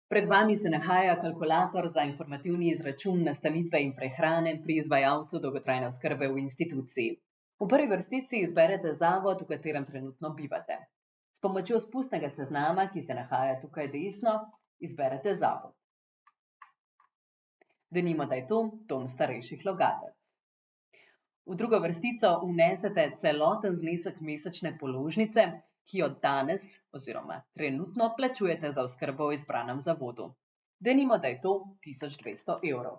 Pred vami se nahaja kalkulator za informativni izračun nastanitve in prehrane pri izvajalcu dolgotrajne oskrbe v instituciji. V prvi vrstici izberete zavod, v katerem trenutno bivate. S pomočjo spustnega seznama, ki se nahaja tukaj desno, izberete zavod. Denimo, da je to Dom starejših Logatec. V drugo vrstico vnesete celoten znesek mesečne položnice, ki jo danes oziroma trenutno plačujete za oskrbo v izbranem zavodu. Denimo, da je to 1200 evrov.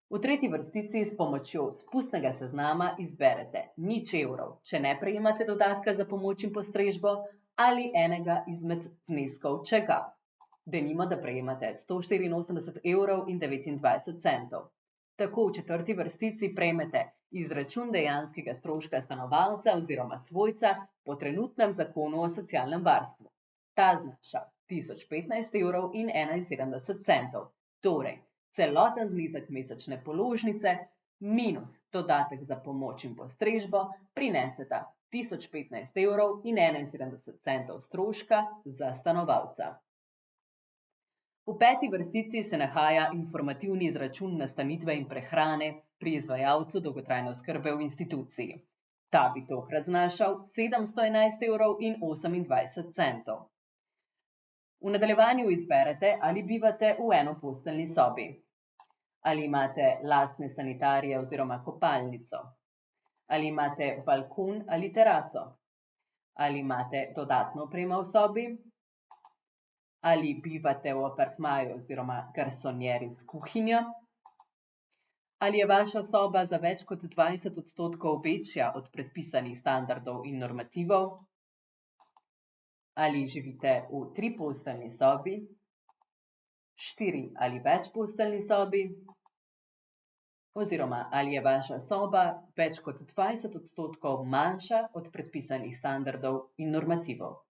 V tretji vrstici s pomočjo spustnega seznama izberete 0 evrov, če ne prejemate dodatka za pomoč in postrežbo, ali enega izmed zneskov, če ga. Denimo, da prejemate 184 evrov in 29 centov. Tako v četrti vrstici prejmete izračun dejanskega stroška stanovalca oziroma svojca po trenutnem zakonu o socialnem varstvu. Ta znaša 1015 evrov in 71 centov. Torej, celoten znesek mesečne položnice minus dodatek za pomoč in postrežbo prineseta 1015 evrov in 71 centov stroška za stanovalca. V peti vrstici se nahaja informativni izračun nastanitve in prehrane pri izvajalcu dolgotrajne oskrbe v instituciji. Ta bi tokrat znašal 711 evrov in 28 centov. V nadaljevanju izberete, ali bivate v enoposteljni sobi, ali imate lastne sanitarije oziroma kopalnico, ali imate balkon ali teraso, ali imate dodatno opremo v sobi, ali bivate v apartmaju oziroma garsonjeri s kuhinjo, ali je vaša soba za več kot 20% večja od predpisanih standardov in normativov, ali živite v 3-posteljni sobi, 4 ali večposteljni sobi, oziroma ali je vaša soba več kot 20% manjša od predpisanih standardov in normativov.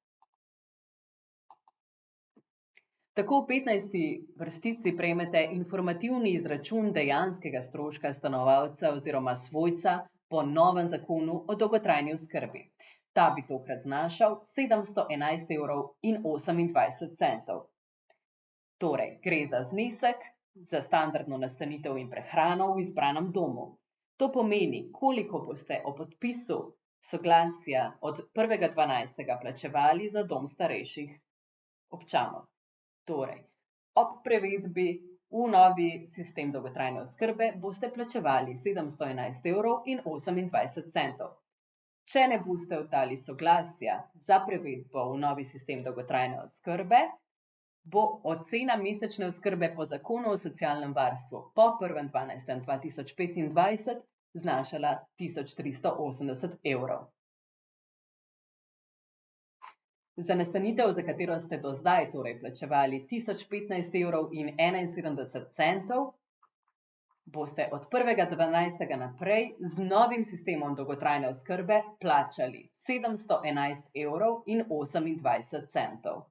Tako v 15. vrstici prejmete informativni izračun dejanskega stroška stanovalca oziroma svojca po novem zakonu o dolgotrajni oskrbi. Ta bi tokrat znašal 711 evrov in 28 centov. Torej, gre za znesek za standardno nastanitev in prehrano v izbranem domu. To pomeni, koliko boste ob podpisu soglasja od 1.12. plačevali za dom starejših občanov. Torej, ob prevedbi v novi sistem dolgotrajne oskrbe boste plačevali 711 evrov in 28 centov. Če ne boste oddali soglasja za prevedbo v novi sistem dolgotrajne oskrbe, bo ocena mesečne oskrbe po zakonu o socialnem varstvu po 1.12.2025 znašala 1380 evrov. Za nastanitev, za katero ste do zdaj torej plačevali 1015 evrov in 71 centov, boste od 1.12. naprej z novim sistemom dolgotrajne oskrbe plačali 711 evrov in 28 centov.